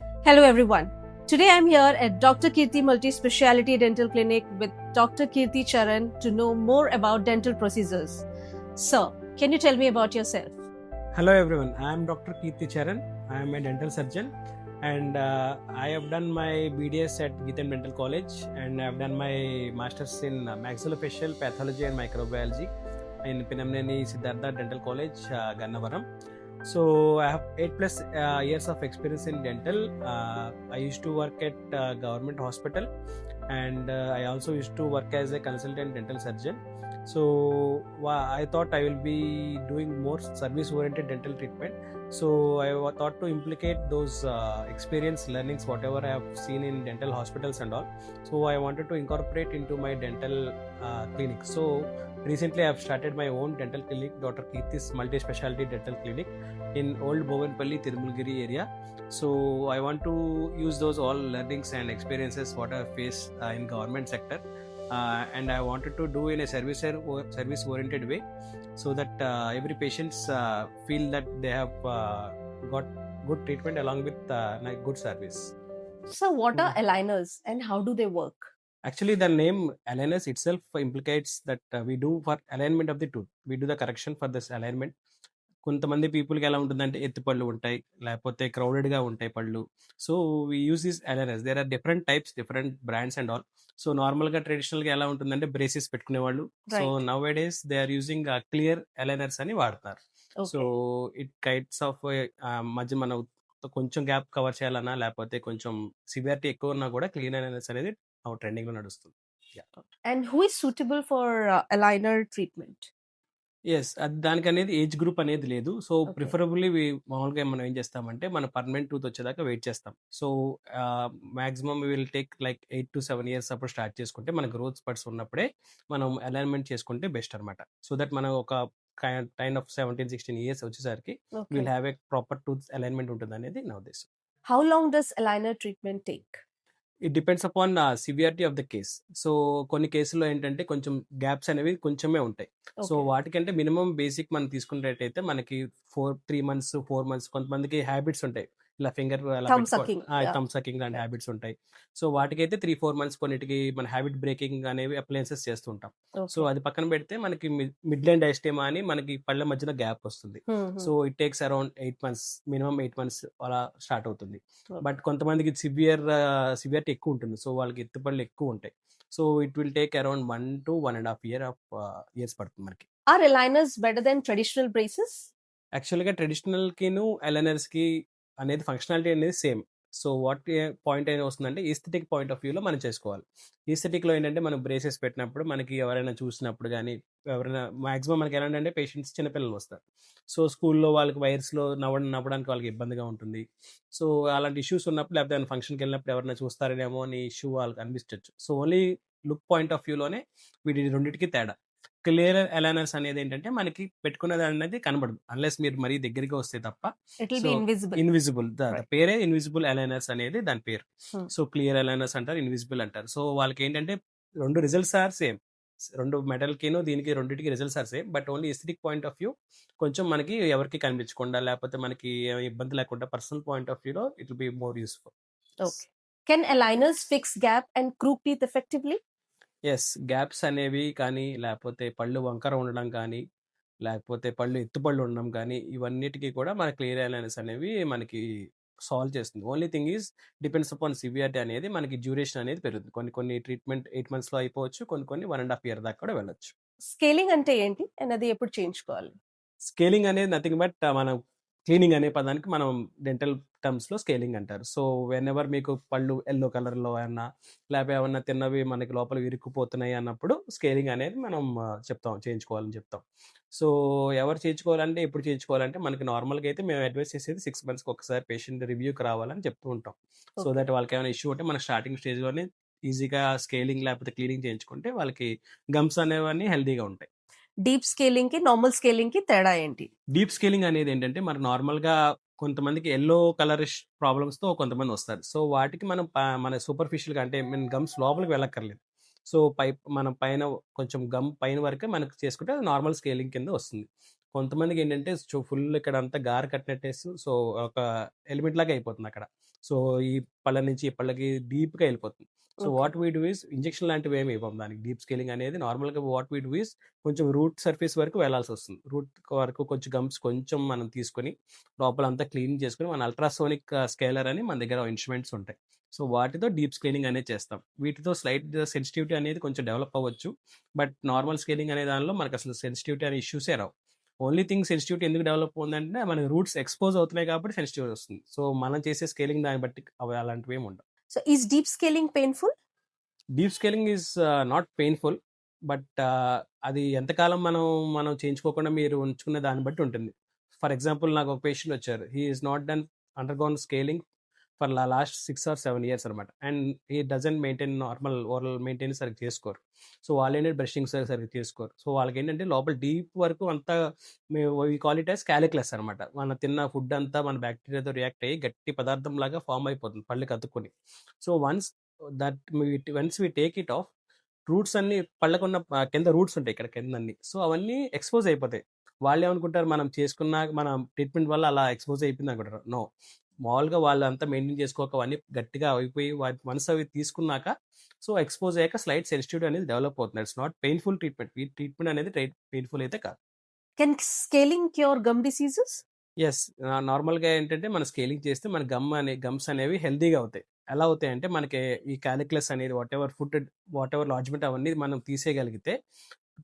Hello everyone. Today I'm here at Dr. Kirti Multi Speciality Dental Clinic with Dr. Kirti Charan to know more about dental procedures. Sir, can you tell me about yourself? Hello everyone, I am Dr. Kirti Charan. I am a dental surgeon and I have done my BDS at Geethan Dental College and I have done my masters in maxillofacial pathology and microbiology in Pinamneni Siddhartha Dental College, Gannavaram. So I have 8+ years of experience in dental. I used to work at government hospital and I also used to work as a consultant dental surgeon. So I thought I will be doing more service oriented dental treatment. So I thought to implicate those experience learnings whatever I have seen in dental hospitals and all. So I wanted to incorporate into my dental clinic. So recently I have started my own dental clinic, Dr. Kirti's Multi Speciality Dental Clinic in Old Bovenpalli, Tirumulgiri area. So I want to use those all learnings and experiences what I face in government sector, and I wanted to do in a service oriented way, so that every patients feel that they have got good treatment along with good service. So, what are aligners and how do they work? Actually, the name aligners itself implicates that we do for alignment of the tooth. We do the correction for this alignment. కొంతమంది పీపుల్కి ఎలా ఉంటుందంటే ఎత్తు పళ్ళు ఉంటాయి, లేకపోతే క్రౌడెడ్గా ఉంటాయి పళ్ళు. So we use this aligners. There are different types, different brands and all. So నార్మల్గా ట్రెడిషనల్గా ఎలా ఉంటుందంటే బ్రేసెస్ పెట్టుకునేవాళ్ళు. So now days they are using clear aligners అని వాడతారు. సో ఇట్ కైట్స్ ఆఫ్ మధ్య మన కొంచెం గ్యాప్ కవర్ చేయాలన్నా లేకపోతే కొంచెం సివియారిటీ ఎక్కువ ఉన్నా కూడా క్లీన్ అలైనర్స్ అనేది ట్రెండింగ్ లో నడుస్తుంది. And who is suitable for aligner treatment? Yes, అది దానికి అనేది ఏజ్ గ్రూప్ అనేది లేదు. సో ప్రిఫరబుల్లీ మామూలుగా మనం ఏం చేస్తామంటే మన పర్మనెంట్ టూత్ వచ్చేదాకా వెయిట్ చేస్తాం. So maximum will take like 8 to 7 years అప్పుడు స్టార్ట్ చేసుకుంటే మన గ్రోత్ స్పర్ట్స్ ఉన్నప్పుడే మనం అలైన్మెంట్ చేసుకుంటే బెస్ట్ అనమాట. సో దట్ మనం ఒక కైండ్ ఆఫ్ 17-16 years వచ్చేసరికి will have a proper tooth alignment ఉంటుంది అనేది నా ఉద్దేశం. How long does aligner treatment take? It depends upon severity of the case. So కొన్ని కేసుల్లో ఏంటంటే కొంచెం గ్యాప్స్ అనేవి కొంచెమే ఉంటాయి. సో వాటికంటే మినిమం బేసిక్ మనం తీసుకున్నట్టయితే మనకి 3 months 4 months, కొంతమందికి హ్యాబిట్స్ ఉంటాయి, ఇలా finger Thumb sucking, thumb sucking లాంటి హ్యాబిట్స్ ఉంటాయి. సో వాటికైతే 3-4 months, కొన్నిటికి మన హ్యాబిట్ బ్రేకింగ్ అనేవి అప్లయన్సెస్ చేస్తుంటాం. సో అది పక్కన పెడితే మనకి మిడ్ లైన్ డైస్టేమా అని మనకి పళ్ళ మధ్యన గ్యాప్ వస్తుంది. So it takes around 8 months, minimum 8 months అలా స్టార్ట్ అవుతుంది. బట్ కొంతమందికి సివియారిటీ ఎక్కువ ఉంటుంది. సో వాళ్ళకి ఎత్తుపళ్ళు ఎక్కువ ఉంటాయి. So it will take around 1 to 1.5 years పడుతుంది మనకి. Are aligners better than traditional braces? యాక్చువల్గా ట్రెడిషనల్ కిను అలైనర్స్ కి అనేది ఫంక్షనాలిటీ అనేది సేమ్. సో వాట్ పాయింట్ అయినా వస్తుందంటే ఈస్థెటిక్ పాయింట్ ఆఫ్ వ్యూలో మనం చేసుకోవాలి. ఈస్థెటిక్లో ఏంటంటే మనం బ్రేసెస్ పెట్టినప్పుడు మనకి ఎవరైనా చూసినప్పుడు కానీ ఎవరైనా మాక్సిమం మనకి ఎలా అంటే పేషెంట్స్ చిన్నపిల్లలు వస్తారు. సో స్కూల్లో వాళ్ళకి వైర్స్లో నవ్వడానికి వాళ్ళకి ఇబ్బందిగా ఉంటుంది. సో అలాంటి ఇష్యూస్ ఉన్నప్పుడు లేకపోతే ఫంక్షన్కి వెళ్ళినప్పుడు ఎవరైనా చూస్తారేమో అని ఇష్యూ వాళ్ళకి అనిపించవచ్చు. So only look point of వ్యూలోనే వీటి రెండింటికి తేడా. క్లియర్ అలైనర్స్ అనేది ఏంటంటే మనకి పెట్టుకున్నది అనేది కనబడదు అన్లెస్ మీరు మరీ దగ్గరికి వస్తే తప్ప. ఇన్విజిబుల్, పేరే ఇన్విజిబుల్ అలైనర్స్ అనేది దాని పేరు. సో క్లియర్ అలైనర్స్ అంటారు, ఇన్విజిబుల్ అంటారు. సో వాళ్ళకి ఏంటంటే రెండు రిజల్ట్స్ ఆర్ సేమ్. రెండు మెటల్ కిను దీనికి రెండింటికి రిజల్ట్స్ ఆర్ సేమ్. But only aesthetic point of view కొంచెం మనకి ఎవరికి కనిపించకుండా లేకపోతే మనకి ఇబ్బంది లేకుండా పర్సనల్ పాయింట్ ఆఫ్ వ్యూలో it will be more useful. Can aligners fix gap and crook teeth effectively? Yes, gaps అనేవి కానీ లేకపోతే పళ్ళు వంకర ఉండడం కానీ లేకపోతే పళ్ళు ఎత్తుపళ్ళు ఉండడం కానీ ఇవన్నిటికీ కూడా మన క్లియర్ అలైనర్స్ అనేవి మనకి సాల్వ్ చేస్తుంది. Only thing is depends upon severity అనేది మనకి డ్యూరేషన్ అనేది పెరుగుతుంది. కొన్ని ట్రీట్మెంట్ 8 months లో అయిపోవచ్చు, కొన్ని 1.5 years దాకా కూడా వెళ్ళొచ్చు. స్కేలింగ్ అంటే ఏంటి and అది ఎప్పుడు చేయించుకోవాలి? స్కేలింగ్ అనేది నథింగ్ బట్ మనం క్లీనింగ్ అనే పదానికి మనం డెంటల్ టర్మ్స్లో స్కేలింగ్ అంటారు. సో వెన్ ఎవర్ మీకు పళ్ళు ఎల్లో కలర్లో అన్నా లేకపోతే ఏమన్నా తిన్నవి మనకి లోపల విరుక్కుపోతున్నాయి అన్నప్పుడు స్కేలింగ్ అనేది మనం చేయించుకోవాలని చెప్తాం. సో ఎవరు చేయించుకోవాలంటే ఎప్పుడు చేయించుకోవాలంటే మనకి నార్మల్గా అయితే మేము అడ్వైస్ చేసేది 6 monthsకి ఒకసారి పేషెంట్ రివ్యూకి రావాలని చెప్తూ ఉంటాం. సో దట్ వాళ్ళకి ఏమైనా ఇష్యూ ఉంటే మన స్టార్టింగ్ స్టేజ్లోనే ఈజీగా స్కేలింగ్ లేకపోతే క్లీనింగ్ చేయించుకుంటే వాళ్ళకి గమ్స్ అనేవన్నీ హెల్దీగా ఉంటాయి. డీప్ స్కేలింగ్ కి నార్మల్ స్కేలింగ్ కి తేడా ఏంటి? డీప్ స్కేలింగ్ అనేది ఏంటంటే మనకు నార్మల్గా కొంతమందికి ఎల్లో కలరిష్ ప్రాబ్లమ్స్తో కొంతమంది వస్తారు. సో వాటికి మనం మన సూపర్ఫిషియల్గా అంటే మన గమ్స్ లోపలికి వెళ్ళక్కర్లేదు. సో మనం పైన కొంచెం గమ్ పైన వరకే మనకు చేసుకుంటే నార్మల్ స్కేలింగ్ కింద వస్తుంది. కొంతమందికి ఏంటంటే ఫుల్ ఇక్కడ అంతా గార కట్టినట్టేసి సో ఒక ఎలిమెంట్ లాగా అయిపోతుంది అక్కడ. సో ఈ పళ్ళ నుంచి ఈ పళ్ళకి డీప్‌గా ఎళ్ళిపోతుంది. So okay. What we do is injection లాంటివి ఏమి ఇవ్వం దానికి. డీప్ స్కేలింగ్ అనేది నార్మల్‌గా వాట్ వి డూ ఈస్ కొంచెం రూట్ సర్ఫేస్ వరకు వెళ్ళాల్సొస్తుంది. రూట్ వరకు కొంచెం గమ్స్ కొంచెం మనం తీసుకొని లోపలంతా క్లీన్ చేసుకొని మన అల్ట్రాసోనిక్ స్కేలర్ అని మన దగ్గర ఇన్‌స్ట్రుమెంట్స్ ఉంటాయి. సో వాటితో డీప్ స్కేలింగ్ అనేది చేస్తాం. వీటితో స్లైట్ సెన్సిటివిటీ అనేది కొంచెం డెవలప్ అవ్వచ్చు. బట్ నార్మల్ స్కేలింగ్ అనే దానిలో మనకసలు సెన్సిటివిటీ అనే ఇష్యూసే రావు. ఓన్లీ థింగ్ సెన్సిటివిటీ ఎందుకు డెవలప్ అవుతుందంటే మనకి రూట్స్ ఎక్స్‌పోజ్ అవుతున్నాయి కాబట్టి సెన్సిటివిటీ వస్తుంది. సో మనం చేసే స్కేలింగ్ దాన్ని బట్టి అవి అలాంటివేమి ఉండవు. So is deep scaling painful? Deep scaling is not painful. But అది ఎంతకాలం మనం చేయించుకోకుండా మీరు ఉంచుకునే దాన్ని బట్టి ఉంటుంది. ఫర్ ఎగ్జాంపుల్ నాకు ఒక పేషెంట్ వచ్చారు. He is not undergone scaling for last 6 or 7 years అనమాట. And he doesn't maintain normal oral maintenance సరిగ్గా చేసుకోరు. సో వాళ్ళేంటంటే బ్రషింగ్ సరిగ్గా చేసుకోరు. సో వాళ్ళకేంటంటే లోపల డీప్ వరకు అంతా we call it as calculus అనమాట. మనం తిన్న ఫుడ్ అంతా మన బ్యాక్టీరియాతో రియాక్ట్ అయ్యి గట్టి పదార్థంలాగా ఫార్మ్ అయిపోతుంది పళ్ళకి అతుక్కొని. So once we take it off roots అన్నీ పళ్ళకున్న కింద రూట్స్ ఉంటాయి ఇక్కడ కిందన్నీ. సో అవన్నీ ఎక్స్‌పోజ్ అయిపోతాయి. వాళ్ళేమనుకుంటారు మనం చేసుకున్న మన ట్రీట్మెంట్ వల్ల అలా ఎక్స్‌పోజ్ అయిపోయింది అనుకుంటారు. నో. మామూలుగా వాళ్ళంతా మెయింటైన్ చేసుకోక అవన్నీ గట్టిగా అయిపోయి వన్స్ అవి తీసుకున్నాక సో ఎక్స్‌పోజ్ అయ్యాక స్లైట్ సెన్సిటివిటీ అనేది డెవలప్ అవుతుంది. It's not painful treatment. ఈ ట్రీట్మెంట్ అనేది పెయిన్‌ఫుల్ అయితే కాదు. Can scaling cure gum diseases? Yes. నార్మల్‌గా ఏంటంటే మనం స్కేలింగ్ చేస్తే మన గమ్స్ అనేవి హెల్తీగా అవుతాయి. ఎలా అవుతాయంటే మనకి ఈ కాలిక్యులస్ అనేది వాటెవర్ లాడ్జ్‌మెంట్ అవన్నీ మనం తీసేయగలిగితే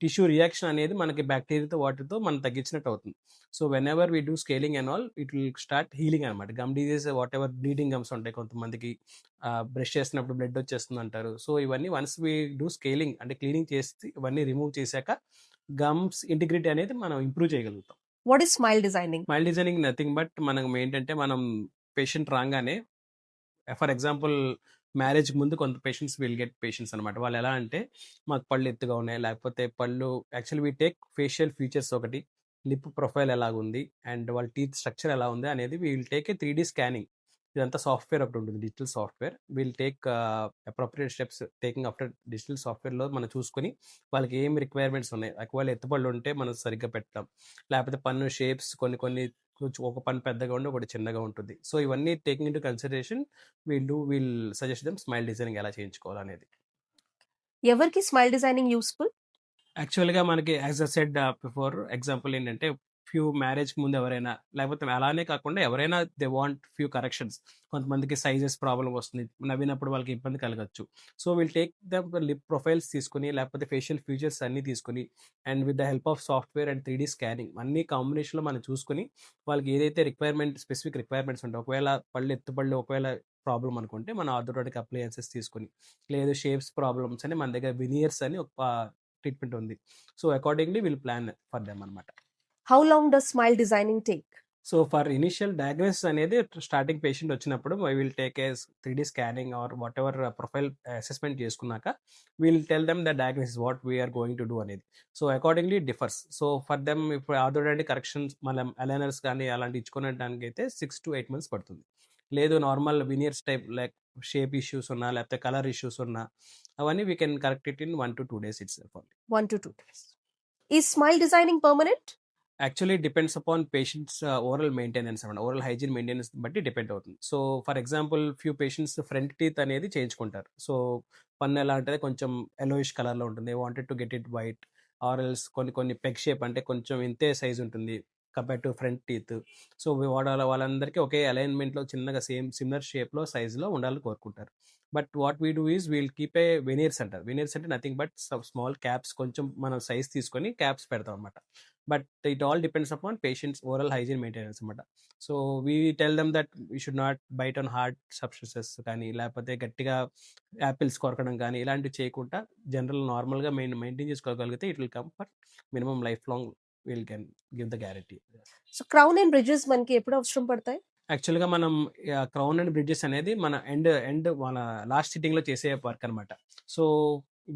టిష్యూ రియాక్షన్ అనేది మనకి బ్యాక్టీరియాతో వాటితో మనం తగ్గించినట్టు అవుతుంది. So whenever we do scaling and all it will start healing అనమాట. Gum disease whatever bleeding gums ఉంటాయి కొంతమందికి బ్రష్ చేస్తున్నప్పుడు బ్లడ్ వచ్చేస్తుంది అంటారు. సో ఇవన్నీ వన్స్ వి డూ స్కేలింగ్ అంటే క్లీనింగ్ చేసి ఇవన్నీ రిమూవ్ చేశాక గమ్స్ ఇంటిగ్రిటీ అనేది మనం ఇంప్రూవ్ చేయగలుగుతాం. What is smile designing? Smile designing nothing but మనం ఏంటంటే మనం పేషెంట్ రాగానే ఫర్ ఎగ్జాంపుల్ మ్యారేజ్‌కి ముందు కొంత పేషెంట్స్ విల్ గెట్ పేషెంట్స్ అనమాట. వాళ్ళు ఎలా అంటే మాకు పళ్ళు ఎత్తుగా ఉన్నాయి. లేకపోతే పళ్ళు actually we take facial features ఒకటి, లిప్ ప్రొఫైల్ ఎలాగుంది అండ్ వాళ్ళ టీత్ స్ట్రక్చర్ ఎలా ఉంది అనేది we will take a 3D scanning. ఇదంతా సాఫ్ట్‌వేర్ ఒకటి ఉంటుంది. Digital software. Will take appropriate steps taking after digital సాఫ్ట్‌వేర్‌లో మనం చూసుకొని వాళ్ళకి ఏం రిక్వైర్మెంట్స్ ఉన్నాయి. ఒకవేళ ఎత్తుపళ్ళు ఉంటే మనం సరిగ్గా పెట్టడం. లేకపోతే పన్ను షేప్స్ కొన్ని కొన్ని కొంచెం ఒక పన్ను పెద్దగా ఉండి ఒకటి చిన్నగా ఉంటుంది. సో ఇవన్నీ taking into consideration will suggest them smile designing ఎలా చేయించుకోవాలనేది. ఎవరికి స్మైల్ డిజైనింగ్ యూస్ఫుల్? యాక్చువల్‌గా మనకి as I said before example ఏంటంటే మ్యారేజ్‌కి ముందు ఎవరైనా లేకపోతే అలానే కాకుండా ఎవరైనా దే వాంట్ కరెక్షన్స్. కొంతమందికి సైజెస్ ప్రాబ్లమ్ వస్తుంది. నవ్వినప్పుడు వాళ్ళకి ఇబ్బంది కలగొచ్చు. So will take the lip profiles తీసుకొని లేకపోతే ఫేషియల్ ఫీచర్స్ అన్నీ తీసుకొని and with the help of software and 3D scanning అన్నీ కాంబినేషన్‌లో మనం చూసుకొని వాళ్ళకి ఏదైతే స్పెసిఫిక్ రిక్వైర్మెంట్స్ ఉంటాయో ఒకవేళ ఎత్తుపళ్ళు ఒకవేళ ప్రాబ్లమ్ అనుకుంటే మన ఆర్థోడోంటిక్ అప్లయెన్సెస్ తీసుకొని లేదు షేప్స్ ప్రాబ్లమ్స్ అని మన దగ్గర వినియర్స్ అని ఒక ట్రీట్మెంట్ ఉంది. So accordingly will plan for them అనమాట. How long does smile designing take? So for initial diagnosis అనేది స్టార్టింగ్ పేషెంట్ వచ్చినప్పుడు we will take a 3D scanning or whatever profile assessment చేసుకున్నాక will tell them the diagnosis what we are going to do అనేది. So accordingly differs. So for them ఇప్పుడు orthodontic corrections మనం aligners కానీ అలాంటి ఇచ్చుకునేటానికి అయితే 6 to 8 months పడుతుంది. లేదు normal veneers type like shape issues ఉన్నా లేకపోతే కలర్ ఇష్యూస్ ఉన్నా అవన్నీ we can correct it in 1 to 2 days itself only. 1 to 2 days. Is smile designing permanent? Actually depends upon patients oral maintenance అనమాట. Oral hygiene maintenance బట్టి depend అవుతుంది. So for example patients front teeth అనేది చేయించుకుంటారు. So పన్ను ఎలా అంటే కొంచెం yellowish కలర్‌లో ఉంటుంది. They wanted to get it white or else కొన్ని పెగ్ షేప్ అంటే కొంచెం ఇంతే సైజ్ ఉంటుంది compare to front teeth. So వాళ్ళందరికీ ఒకే అలైన్మెంట్‌లో చిన్నగా సిమిలర్ షేప్‌లో సైజ్‌లో ఉండాలని కోరుకుంటారు. But what we do is we'll keep a veneers అంటారు. వెనీర్స్ అంటే నథింగ్ బట్ స్మాల్ క్యాప్స్ కొంచెం మనం సైజ్ తీసుకొని క్యాప్స్ పెడతాం అనమాట. But it all depends upon patients oral hygiene maintenance అనమాట. So we tell them that we should not bite on hard substances కానీ లేకపోతే గట్టిగా యాపిల్స్ కొరకడం కానీ ఇలాంటివి చేయకుండా జనరల్ నార్మల్‌గా మెయింటైన్ చేసుకోగలిగితే it will come for minimum life long will can give the guarantee. So crown and bridges మనకి ఎప్పుడు అవసరం పడతాయి? యాక్చువల్‌గా మనం క్రౌన్ అండ్ బ్రిడ్జెస్ అనేది మన మన లాస్ట్ సిట్టింగ్‌లో చేసే వర్క్ అనమాట. So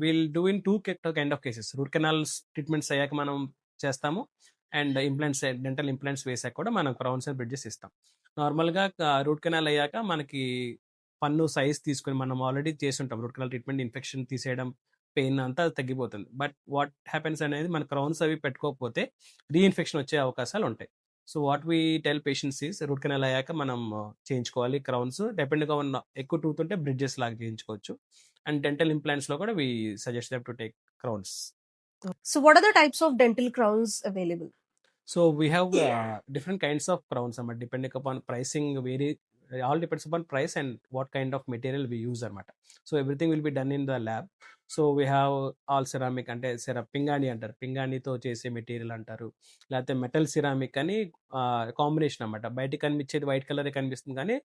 will do in 2 kind of cases. Route canals treatments అయ్యాక మనం చేస్తాము. అండ్ డెంటల్ ఇంప్లాంట్స్ వేసాక కూడా మనం క్రౌన్స్ అండ్ బ్రిడ్జెస్ ఇస్తాం. నార్మల్‌గా రూట్ కెనాల్ అయ్యాక మనకి పన్ను సైజ్ తీసుకొని మనం ఆల్రెడీ చేసుంటాం. రూట్ కెనాల్ ట్రీట్మెంట్ ఇన్ఫెక్షన్ తీసేయడం, పెయిన్ అంతా తగ్గిపోతుంది. బట్ వాట్ హ్యాపెన్స్ అనేది మన క్రౌన్స్ అవి పెట్టుకోకపోతే రీఇన్ఫెక్షన్ వచ్చే అవకాశాలు ఉంటాయి. So what we tell patients is root canal అయ్యాక మనం చేయించుకోవాలి క్రౌన్స్. డిపెండ్గా ఉన్న ఎక్కువ టూత్ ఉంటే బ్రిడ్జెస్ లాగా చేయించుకోవచ్చు. అండ్ డెంటల్ ఇంప్లాంట్స్లో కూడా we suggest them to take crowns. So, what are the types of dental crowns available? So we have different kinds of crowns, depending upon pricing vary. All depends upon price and what kind of material we use అనమాట. So everything will be done in the lab. So we have all ceramic అంటే పింగాణి అంటారు, పింగాణితో చేసే material అంటారు, లేకపోతే metal ceramic అని combination అనమాట. బయటికి కనిపించేది వైట్ కలరే కనిపిస్తుంది కానీ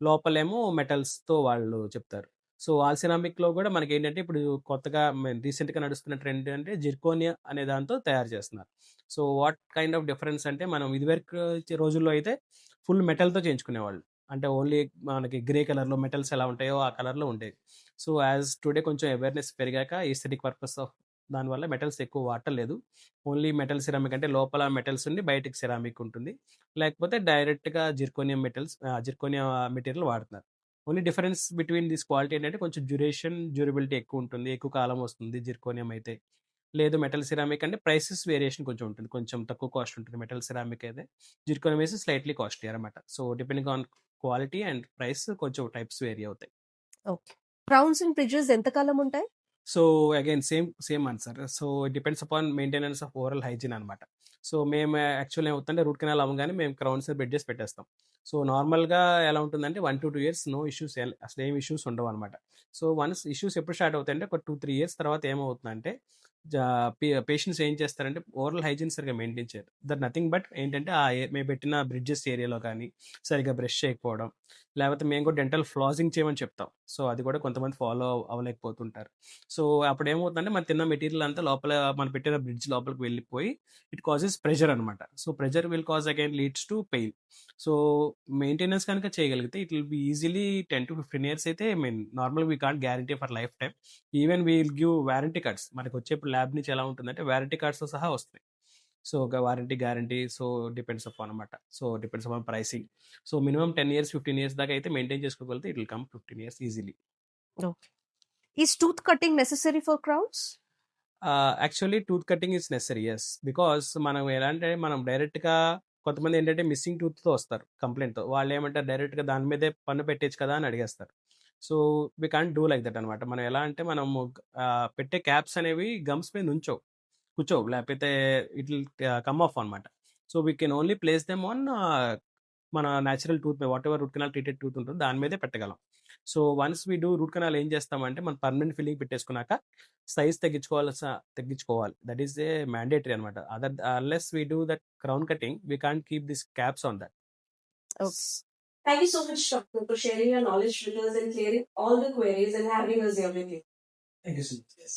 లోపలేమో మెటల్స్తో వాళ్ళు చెప్తారు. సో ఆల్ సిరామిక్లో కూడా మనకి ఏంటంటే ఇప్పుడు కొత్తగా రీసెంట్గా నడుస్తున్న ట్రెండ్ అంటే జిర్కోనియా అనే దాంతో తయారు చేస్తున్నారు. So what kind of difference అంటే మనం ఇదివరకు రోజుల్లో అయితే ఫుల్ మెటల్తో చేయించుకునేవాళ్ళు. అంటే ఓన్లీ మనకి గ్రే కలర్లో మెటల్స్ ఎలా ఉంటాయో ఆ కలర్లో ఉండేవి. సో యాజ్ టుడే కొంచెం అవేర్నెస్ పెరిగాక ఈస్థెటిక్ పర్పస్ ఆఫ్ దానివల్ల మెటల్స్ ఎక్కువ వాడలేదు. ఓన్లీ మెటల్ సిరామిక్ అంటే లోపల మెటల్స్ ఉండి బయటికి సిరామిక్ ఉంటుంది, లేకపోతే డైరెక్ట్గా జిర్కోనియం మెటీరియల్ వాడుతున్నారు. Only difference between this quality ఏంటంటే కొంచెం డ్యూరబిలిటీ ఎక్కువ ఉంటుంది, ఎక్కువ కాలం వస్తుంది జిర్కోనియం అయితే. లేదు మెటల్ సిరామిక్ అంటే ప్రైసెస్ వేరియేషన్ కొంచెం ఉంటుంది, కొంచెం తక్కువ కాస్ట్ ఉంటుంది మెటల్ సిరామిక్ అయితే. జిర్కోనియం వేసి స్లైట్లీ కాస్ట్లీ అనమాట. So depending on quality and price కొంచెం టైప్స్ వేరీ అవుతాయి. Okay. Crowns and bridges ఎంతకాలం ఉంటాయి? So again same answer. So it depends upon maintenance of oral hygiene అనమాట. సో మేము యాక్చువల్ ఏమవుతుందంటే రూట్ కెనాల్ అవ్వగానే మేము క్రౌన్స్ బ్రిడ్జెస్ పెట్టేస్తాం. సో నార్మల్గా ఎలా ఉంటుందంటే 1 to 2 years నో ఇష్యూస్, అసలు ఏం ఇష్యూస్ ఉండవు అనమాట. సో వన్స్ ఇష్యూస్ ఎప్పుడు స్టార్ట్ అవుతాయంటే ఒక 2-3 years తర్వాత ఏమవుతుందంటే పేషెంట్స్ ఏం చేస్తారంటే ఓరల్ హైజీన్ సరిగా మెయింటైన్ చేయరు. దట్ నథింగ్ బట్ ఏంటంటే మేము పెట్టిన బ్రిడ్జెస్ ఏరియాలో కానీ సరిగా బ్రష్ చేయకపోవడం, లేకపోతే మేము కూడా డెంటల్ ఫ్లాసింగ్ చేయమని చెప్తాం. సో అది కూడా కొంతమంది ఫాలో అవ్వలేకపోతుంటారు. సో అప్పుడు ఏమవుతుందంటే మనం తిన్న మెటీరియల్ అంతా లోపల మనం పెట్టిన బ్రిడ్జ్ లోపలికి వెళ్ళిపోయి ఇట్ కాజెస్ ప్రెషర్ అనమాట. So pressure will cause again leads to pain. So maintenance కనుక చేయగలిగితే it will be easily 10 to 15 years అయితే normal we can't guarantee for life time. Even we will give warranty cards. మనకు వచ్చేప్పుడు lab నుంచి ఎలా ఉంటుందంటే warranty కార్డ్స్తో సహా వస్తాయి. సో ఒక warranty guarantee. So depends upon అనమాట. So depends upon pricing. So minimum 10 years 15 years దాకా అయితే మెయింటైన్ చేసుకోగలిగితే it will come 15 years easily. Okay. Is tooth cutting necessary for crowns? Actually tooth cutting is necessary, yes. Because మనం ఎలా అంటే మనం డైరెక్ట్గా కొంతమంది ఏంటంటే మిస్సింగ్ టూత్తో వస్తారు కంప్లైంట్తో. వాళ్ళు ఏమంటారు డైరెక్ట్గా దాని మీదే పన్ను పెట్టేచ్చు కదా అని అడిగేస్తారు. So we can't do like that అనమాట. మనం ఎలా అంటే మనం పెట్టే క్యాప్స్ అనేవి గమ్స్ మీద కూర్చోవు, లేకపోతే ఇట్ విల్ కమ్ ఆఫ్ అనమాట. So we can only place them on మన natural tooth whatever root canal treated tooth ఉంటుందో దాని మీదే పెట్టగలం. So once we do root canal ఏం చేస్తామంటే మనం పర్మనెంట్ ఫిల్లింగ్ పెట్టేసుకున్నాక సైజ్ తగ్గించుకోవాలి. దట్ ఈస్ ఏ మ్యాండేటరీ అనమాట. Unless we do that crown cutting we can't keep this caps on that. Okay. Thank you so much, Doctor, for sharing your knowledge with us and clearing all the queries and having us here with you. Thank you so much. Yes.